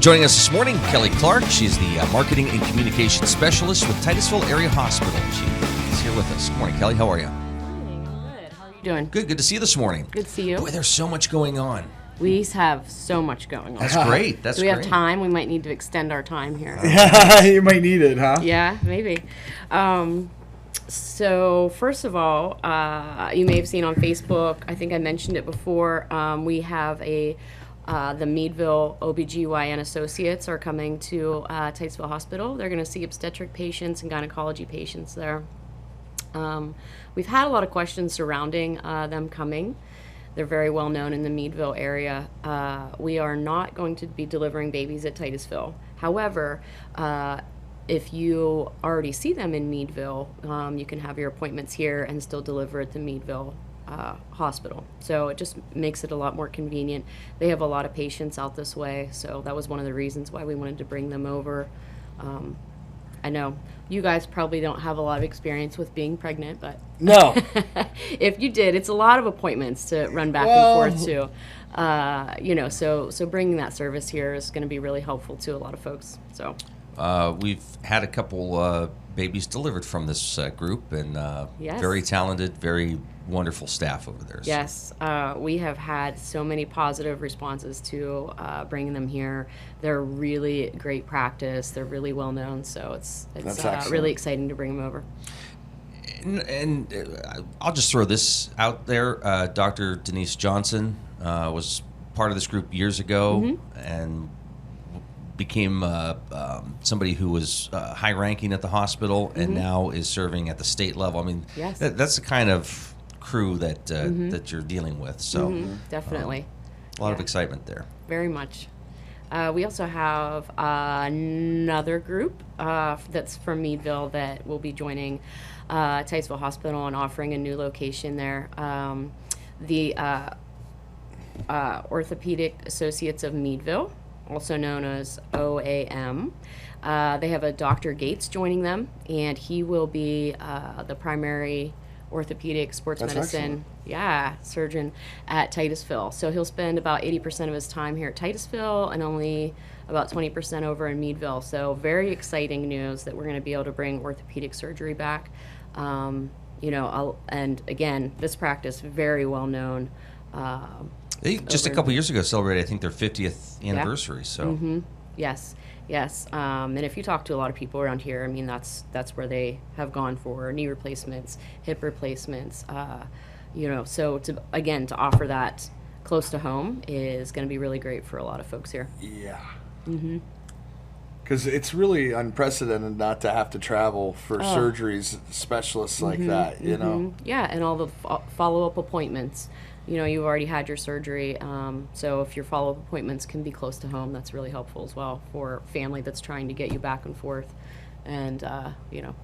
Joining us this morning, Kelly Clark. She's the Marketing and Communication Specialist with Titusville Area Hospital. She's here with us. Good morning, Kelly. How are you? Morning. Good. How are you doing? Good to see you this morning. Good to see you. Boy, there's so much going on. We have so much going on. That's great. Do we have time? We might need to extend our time here. Yeah, you might need it, huh? Yeah, maybe. So first of all, you may have seen on Facebook, I think I mentioned it before, we have the Meadville Ob Gyn Associates are coming to Titusville Hospital. They're going to see obstetric patients and gynecology patients there. We've had a lot of questions surrounding them coming. They're very well known in the Meadville area. We are not going to be delivering babies at Titusville. However, if you already see them in Meadville, you can have your appointments here and still deliver at the Meadville hospital. So it just makes it a lot more convenient. They have a lot of patients out this way, so that was one of the reasons why we wanted to bring them over. I know you guys probably don't have a lot of experience with being pregnant, but No. if you did, it's a lot of appointments to run back and forth to. So bringing that service here is going to be really helpful to a lot of folks. So we've had a couple babies delivered from this group, and Yes. very talented, very wonderful staff over there. Yes, we have had so many positive responses to bringing them here. They're really great practice. They're really well known, so it's really exciting to bring them over. And I'll just throw this out there. Dr. Denise Johnson was part of this group years ago, and became somebody who was high-ranking at the hospital, and now is serving at the state level. I mean, Yes. that's the kind of crew that that you're dealing with. So Definitely. a lot of excitement there. Very much. We also have another group that's from Meadville that will be joining Titusville Hospital and offering a new location there. The Orthopedic Associates of Meadville, also known as OAM. They have a Dr. Gates joining them, and he will be the primary orthopedic sports That's medicine surgeon at Titusville. So he'll spend about 80% of his time here at Titusville and only about 20% over in Meadville. So very exciting news that we're going to be able to bring orthopedic surgery back. And again, this practice very well known. They just a couple years ago celebrated, I think, their 50th anniversary. So Yes. And if you talk to a lot of people around here, I mean, that's where they have gone for knee replacements, hip replacements. So to offer that close to home is going to be really great for a lot of folks here. Yeah. Because it's really unprecedented not to have to travel for surgeries, specialists like that, you know? Yeah, and all the follow-up appointments. You've already had your surgery, so if your follow-up appointments can be close to home, that's really helpful as well for family that's trying to get you back and forth, and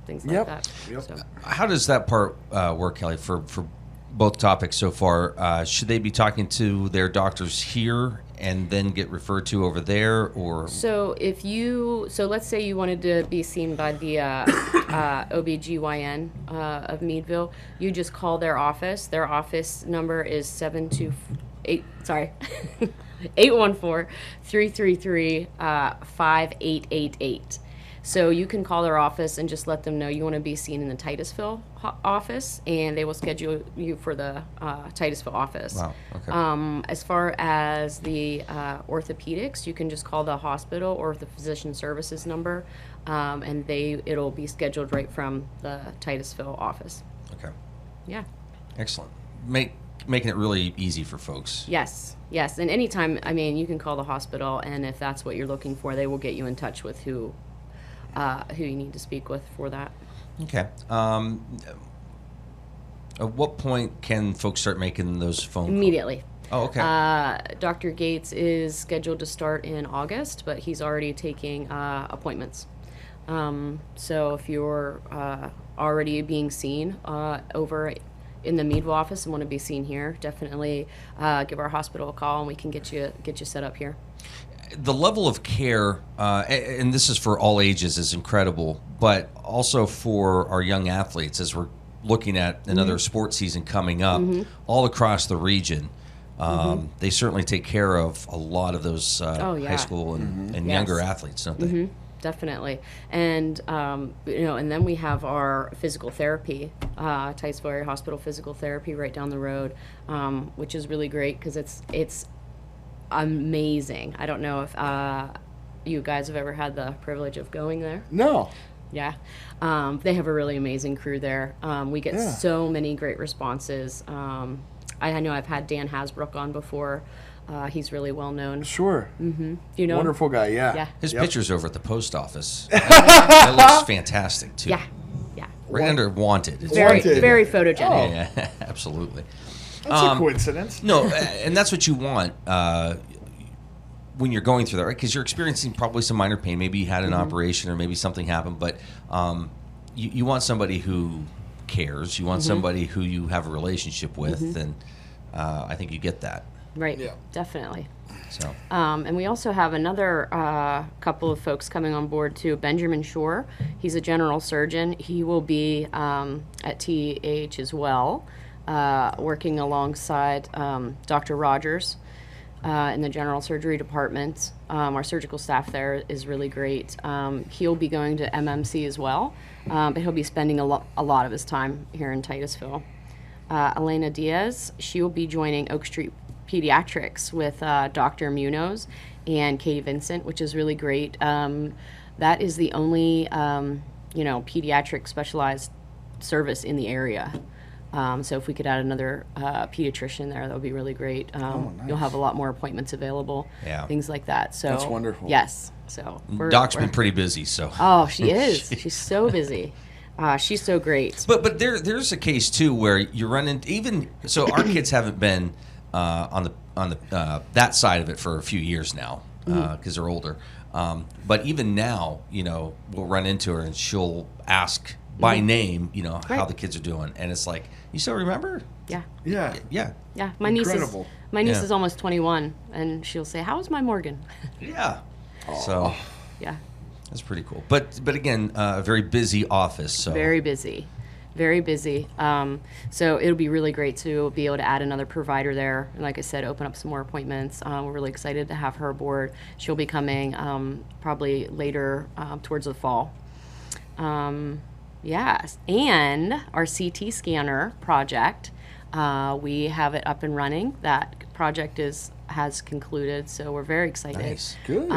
things like that. Yep. So. how does that part work, Kelly, for both topics so far? Should they be talking to their doctors here and then get referred to over there, or? So let's say you wanted to be seen by the OBGYN of Meadville, you just call their office. Their office number is 814-333-5888. So you can call their office and just let them know you want to be seen in the Titusville office, and they will schedule you for the Titusville office. Wow, okay. As far as the orthopedics, you can just call the hospital or the physician services number, and it'll be scheduled right from the Titusville office. Okay. Yeah. Excellent. Making it really easy for folks. Yes. And anytime, you can call the hospital, and if that's what you're looking for, they will get you in touch with who you need to speak with for that. Okay. At what point can folks start making those phone calls? Immediately. Oh, okay. Dr. Gates is scheduled to start in August, but he's already taking appointments. So if you're already being seen over in the Meadville office and want to be seen here, definitely give our hospital a call, and we can get you set up here. The level of care, and this is for all ages, is incredible, but also for our young athletes as we're looking at another sports season coming up all across the region. They certainly take care of a lot of those Oh, yeah. high school and Yes. younger athletes, don't they? Definitely. And, and then we have our physical therapy, Titusville Area Hospital physical therapy right down the road, which is really great because it's amazing. I don't know if you guys have ever had the privilege of going there. No. Yeah. They have a really amazing crew there. We get so many great responses. I know I've had Dan Hasbrook on before. He's really well known. Sure. You know him? Wonderful guy, yeah. Yeah. His picture's over at the post office. It looks fantastic, too. Yeah. Yeah. Right under wanted. It's Very, Wanted. very photogenic. Yeah, absolutely. That's a coincidence. No, and that's what you want when you're going through that, right? Because you're experiencing probably some minor pain. Maybe you had an operation or maybe something happened, but you want somebody who cares. You want somebody who you have a relationship with, and I think you get that. Right. Yeah. Definitely. So And we also have another couple of folks coming on board too. Benjamin Shore, he's a general surgeon. He will be at TH as well, working alongside Dr. Rogers in the general surgery department. Our surgical staff there is really great. He'll be going to MMC as well, but he'll be spending a lot of his time here in Titusville. Elena Diaz, she will be joining Oak Street Pediatrics with Dr. Munoz and Katie Vincent, which is really great. That is the only, pediatric specialized service in the area. So if we could add another pediatrician there, that would be really great. Nice. You'll have a lot more appointments available, things like that. So That's wonderful. Yes. So Doc's been pretty busy, so. Oh, she is. She's so busy. She's so great. But there's a case too where you run into even so our kids haven't been on the that side of it for a few years now because they're older. But even now, we'll run into her and she'll ask by name, how the kids are doing, and it's like, you still remember? Yeah. Yeah. Yeah. Yeah. Incredible. My niece Yeah. is almost 21, and she'll say, "How's my Morgan?" Yeah. So Yeah. that's pretty cool. But again, a very busy office. So Very busy. Very busy. So it'll be really great to be able to add another provider there. And like I said, open up some more appointments. We're really excited to have her aboard. She'll be coming probably later towards the fall. Yes. And our CT scanner project, we have it up and running. That project has concluded, so we're very excited. nice. Good.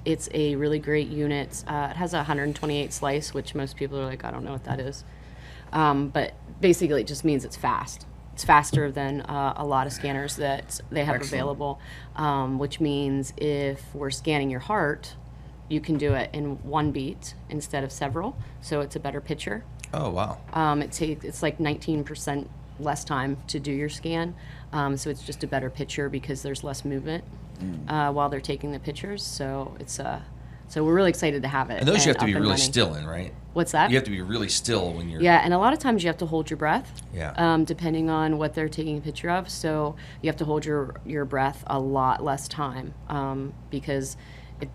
It's a really great unit. It has a 128 slice, which most people are like, I don't know what that is. But basically, it just means it's fast. It's faster than a lot of scanners that they have available, which means if we're scanning your heart, you can do it in one beat instead of several, so it's a better picture. Oh wow. It's like 19% less time to do your scan, so it's just a better picture because there's less movement while they're taking the pictures. So so we're really excited to have it. And those you have to be up and really running. still in, right? What's that? You have to be really still when you're. Yeah, and a lot of times you have to hold your breath. Yeah. Depending on what they're taking a picture of, so you have to hold your breath a lot less time because it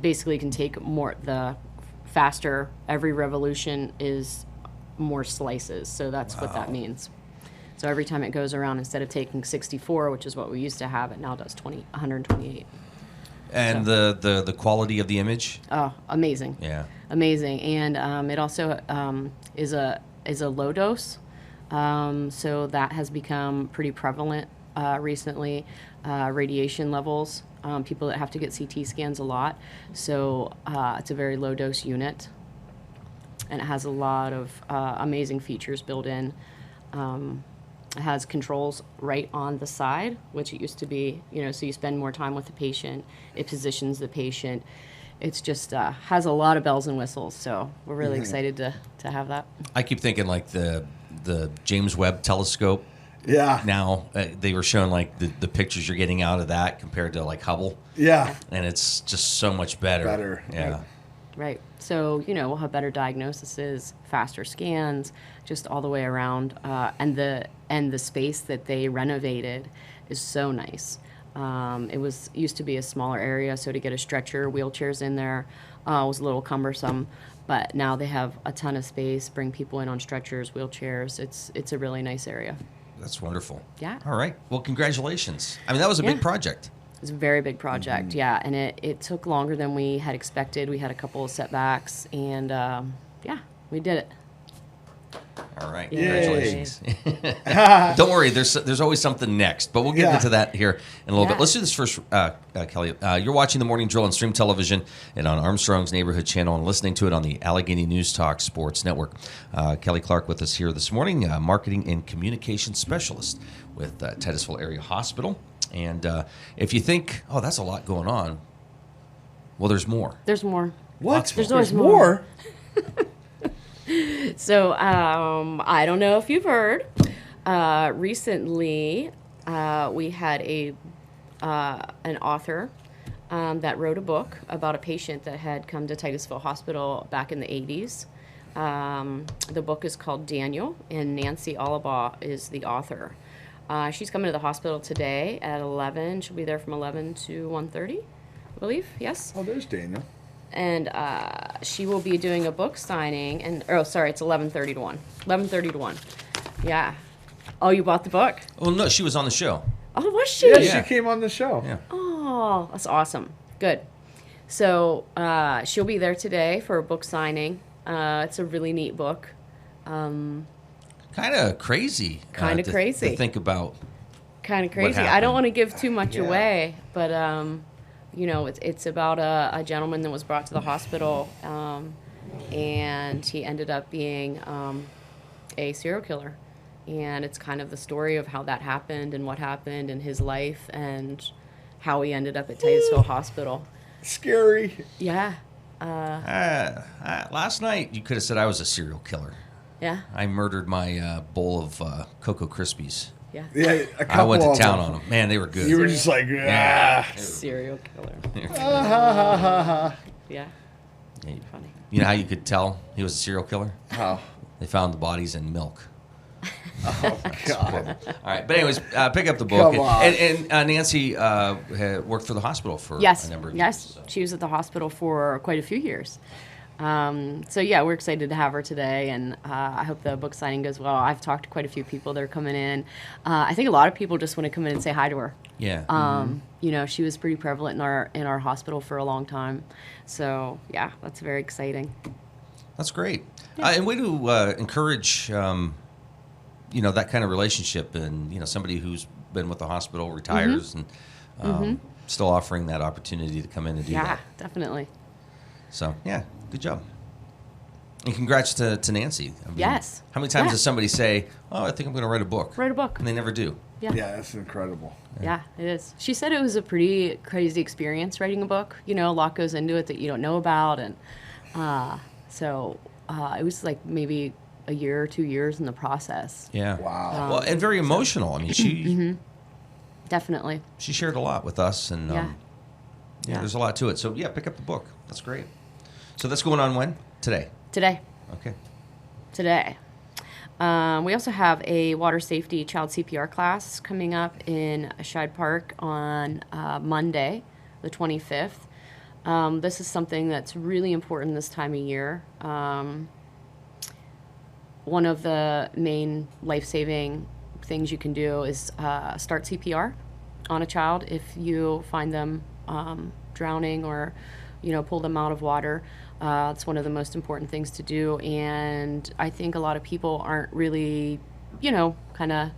basically can take more. The faster every revolution is more slices, so that's what that means. So every time it goes around, instead of taking 64, which is what we used to have, it now does 128. And the quality of the image. Oh, amazing. Yeah. Amazing. And it also is a low dose. So that has become pretty prevalent recently. Radiation levels, people that have to get CT scans a lot. So it's a very low dose unit. And it has a lot of amazing features built in. It has controls right on the side, which it used to be, so you spend more time with the patient. It positions the patient. It's just has a lot of bells and whistles, so we're really excited to have that. I keep thinking like the James Webb telescope. Yeah. Now they were showing like the pictures you're getting out of that compared to like Hubble, Yeah. and it's just so much better. Better. Yeah. Right. So, we'll have better diagnoses, faster scans, just all the way around. And the space that they renovated is so nice. It used to be a smaller area, so to get a stretcher, wheelchairs in there was a little cumbersome. But now they have a ton of space, bring people in on stretchers, wheelchairs. It's a really nice area. That's wonderful. Yeah. All right. Well, congratulations. I mean, that was a big project. It was a very big project, yeah, and it took longer than we had expected. We had a couple of setbacks, and we did it. All right. Yay. Congratulations. Don't worry, there's always something next, but we'll get into that here in a little bit. Let's do this first, Kelly. You're watching the Morning Drill on Stream Television and on Armstrong's Neighborhood Channel and listening to it on the Allegheny News Talk Sports Network. Kelly Clark with us here this morning, Marketing and Communications Specialist with Titusville Area Hospital. And if you think, oh, that's a lot going on, well, there's more. There's more. What? There's always more. So I don't know if you've heard. Recently, we had an author that wrote a book about a patient that had come to Titusville Hospital back in the 80s. The book is called Daniel, and Nancy Allabaugh is the author. She's coming to the hospital today at 11. She'll be there from 11 to 1:30, I believe. Yes. Oh, there's Daniel. And she will be doing a book signing. It's 11:30 to 1. 11:30 to 1. Yeah. Oh, you bought the book? Oh, no, she was on the show. Oh, was she? Yeah, she came on the show. Yeah. Oh, that's awesome. Good. So she'll be there today for a book signing. It's a really neat book. Kind of crazy. Crazy. To think about. Kind of crazy. I don't want to give too much away, but it's about a gentleman that was brought to the hospital, and he ended up being a serial killer. And it's kind of the story of how that happened and what happened in his life and how he ended up at Titusville Hospital. Scary. Yeah. Last night, you could have said I was a serial killer. Yeah. I murdered my bowl of Cocoa Krispies. Yeah. Yeah, a couple I went to of town them. on them. Man, they were good. You were just like, Serial killer. Yeah. Funny. You know how you could tell he was a serial killer? How? They found the bodies in milk. Oh, God. All right, but anyways, pick up the book. Come on. And Nancy had worked for the hospital for a number of years. Yes, So. she was at the hospital for quite a few years. We're excited to have her today, and I hope the book signing goes well. I've talked to quite a few people that are coming in. I think a lot of people just want to come in and say hi to her. Yeah. She was pretty prevalent in our hospital for a long time. So, yeah, that's very exciting. That's great. And way to encourage, that kind of relationship, and somebody who's been with the hospital retires and still offering that opportunity to come in and do that. Yeah, definitely. So, yeah, good job. And congrats to Nancy. I mean, Yes. How many times Yeah. does somebody say, oh, I think I'm going to write a book? Write a book. And they never do. Yeah. Yeah, that's incredible. Yeah, it is. She said it was a pretty crazy experience writing a book. A lot goes into it that you don't know about. And it was like maybe a year or 2 years in the process. Yeah. Wow. Well, and very emotional. I mean, she Definitely. she shared a lot with us. And Yeah. there's a lot to it. So, yeah, pick up the book. That's great. So that's going on when? Today. Today. Okay. Today. We also have a water safety child CPR class coming up in Shide Park on Monday, the 25th. This is something that's really important this time of year. One of the main life-saving things you can do is start CPR on a child if you find them drowning or, pull them out of water. It's one of the most important things to do, and I think a lot of people aren't really, kind of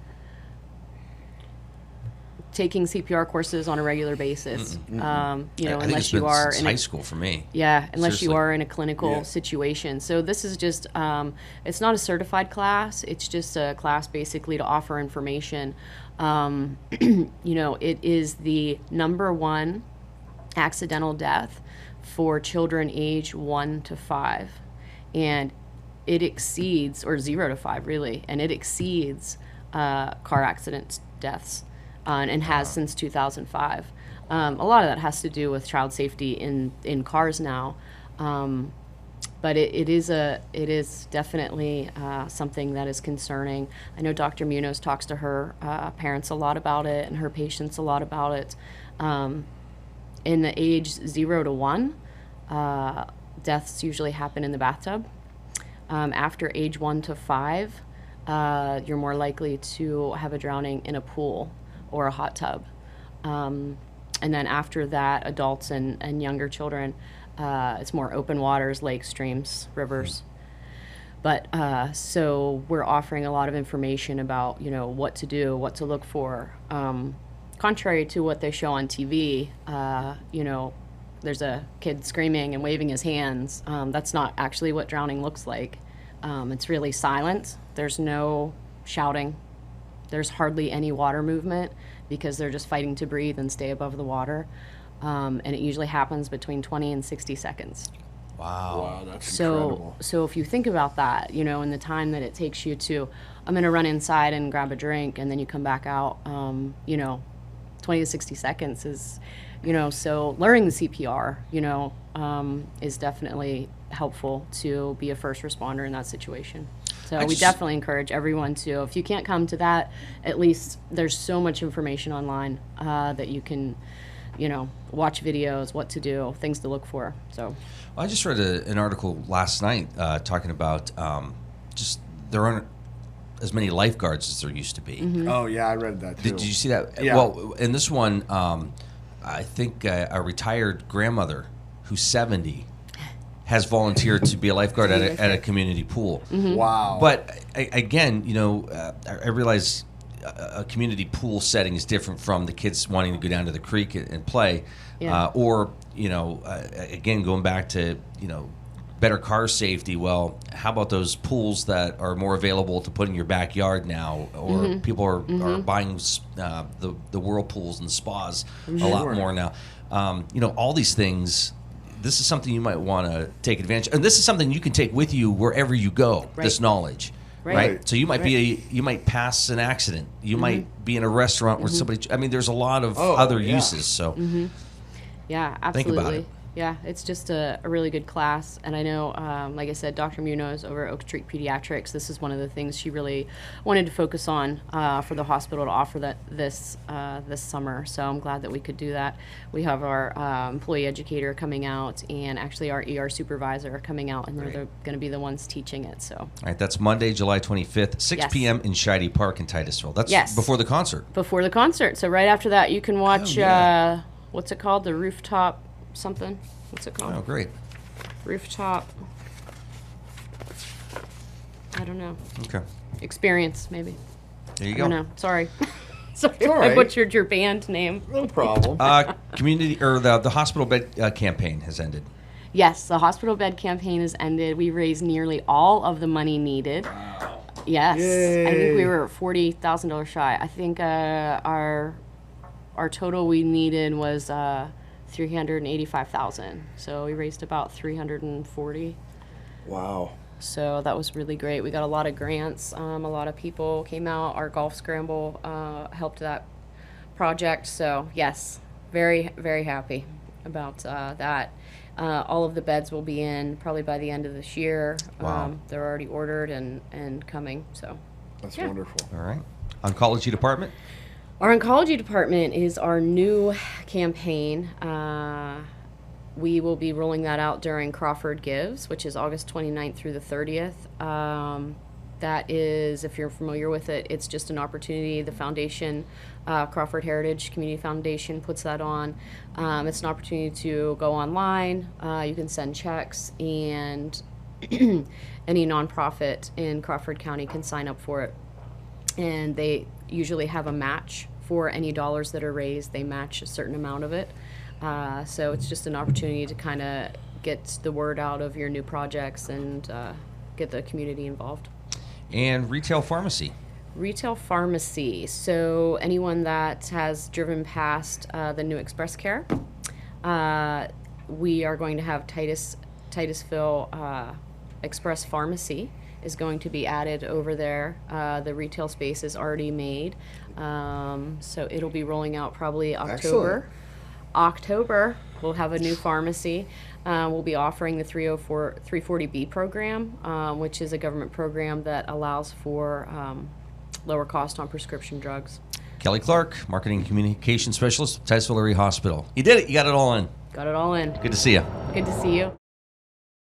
taking CPR courses on a regular basis. I think Unless it's been you are since in high school for me. yeah, unless you Seriously. are in a clinical situation. So this is just, it's not a certified class. It's just a class basically to offer information. It is the #1 accidental death for children age 1 to 5. And it exceeds, or 0 to 5 really, and it exceeds car accident deaths and has since 2005. A lot of that has to do with child safety in cars now. But it is definitely something that is concerning. I know Dr. Munoz talks to her parents a lot about it and her patients a lot about it. In the age 0 to 1, deaths usually happen in the bathtub. After age 1 to 5, you're more likely to have a drowning in a pool or a hot tub. And then after that, adults and younger children, it's more open waters, lakes, streams, rivers. But so we're offering a lot of information about, what to do, what to look for. Contrary to what they show on TV, there's a kid screaming and waving his hands. That's not actually what drowning looks like. It's really silent. There's no shouting. There's hardly any water movement because they're just fighting to breathe and stay above the water. And it usually happens between 20 and 60 seconds. Wow. Wow, that's incredible. So if you think about that, in the time that it takes you to, I'm going to run inside and grab a drink, and then you come back out, 20 to 60 seconds is, so learning the CPR, is definitely helpful to be a first responder in that situation. So we definitely encourage everyone to, if you can't come to that, at least there's so much information online that you can, watch videos, what to do, things to look for. So I just read an article last night talking about just there aren't as many lifeguards as there used to be. Mm-hmm. Oh, yeah, I read that too. Did you see that? Yeah. Well, in this one, I think a retired grandmother who's 70 has volunteered to be a lifeguard at a community pool. Mm-hmm. Wow. But again, I realize a community pool setting is different from the kids wanting to go down to the creek and play. Yeah. Or, again, going back to, better car safety. Well, how about those pools that are more available to put in your backyard now? Or people are buying the whirlpools and spas a lot more now. All these things. This is something you might want to take advantage of. And this is something you can take with you wherever you go, this knowledge. Right. So you might you might pass an accident. You might be in a restaurant where somebody, there's a lot of other uses. So yeah, absolutely. Think about it. Yeah, it's just a really good class. And I know, like I said, Dr. Munoz over at Oak Street Pediatrics, this is one of the things she really wanted to focus on for the hospital to offer this summer. So I'm glad that we could do that. We have our employee educator coming out and actually our ER supervisor coming out, and they're going to be the ones teaching it. So. All right, that's Monday, July 25th, 6 p.m. in Scheide Park in Titusville. That's before the concert. Before the concert. So right after that, you can watch, what's it called? The rooftop something. What's it called? Oh, great. Rooftop. I don't know. Okay. Experience, maybe. There you I go. don't know. Sorry. Sorry, all right. I butchered your band name. No problem. Community or the hospital bed campaign has ended. Yes, the hospital bed campaign has ended. We raised nearly all of the money needed. Wow. Yes. Yay. I think we were $40,000 shy. I think our total we needed was $385,000. So we raised about $340,000. Wow. So that was really great. We got a lot of grants. A lot of people came out. Our golf scramble helped that project. So yes, very, very happy about that. All of the beds will be in probably by the end of this year. Wow. They're already ordered and coming. So That's wonderful. All right. Oncology department. our oncology department is our new campaign. We will be rolling that out during Crawford Gives, which is August 29th through the 30th. That is, if you're familiar with it, it's just an opportunity. The foundation, Crawford Heritage Community Foundation, puts that on. It's an opportunity to go online. You can send checks, and any nonprofit in Crawford County can sign up for it. And they usually have a match for any dollars that are raised. They match a certain amount of it. So it's just an opportunity to kind of get the word out of your new projects and get the community involved. And retail pharmacy. Retail pharmacy. So anyone that has driven past the new Express Care, we are going to have Titusville Express Pharmacy is going to be added over there. The retail space is already made. So it'll be rolling out probably October. Excellent. October, we'll have a new pharmacy. We'll be offering the 340B program, which is a government program that allows for lower cost on prescription drugs. Kelly Clark, Marketing and Communication Specialist, Titusville Area Hospital. You did it. You got it all in. Got it all in. Good to see you. Good to see you.